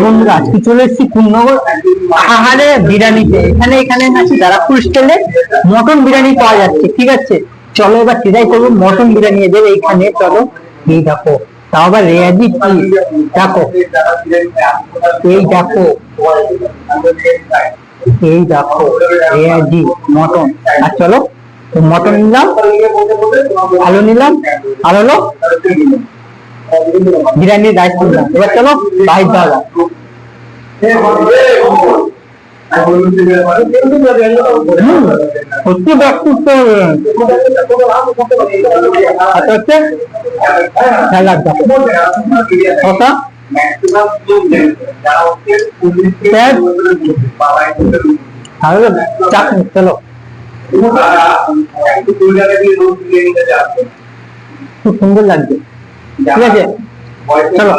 বন্ধুরা আজকে চলে এসেছি কুলনগর আহারে বিরিয়ানিতে। এখানে এখানে নাকি ব্যারাকপুর স্টাইলে মটন বিরিয়ানি পাওয়া যাচ্ছে। ঠিক আছে, চলো এবার ট্রাই করবো মটন বিরিয়ানি এদের এইখানে। চলো, এই দেখো, তাও আবার রেয়াজি পিস। দেখো, এই দেখো, এই দেখো রেয়াজি মটন। আর চলো, মটন নিলাম, আলু নিলাম, আর হলো বিরিয়ানির রাইস নিলাম। এবার চলো বাইর দেওয়া যাক। সত্যি ব্যাকফুট তো হচ্ছে স্যালাড শসা চাটনি। চলো, খুব সুন্দর লাগছে। ঠিক আছে, চলো।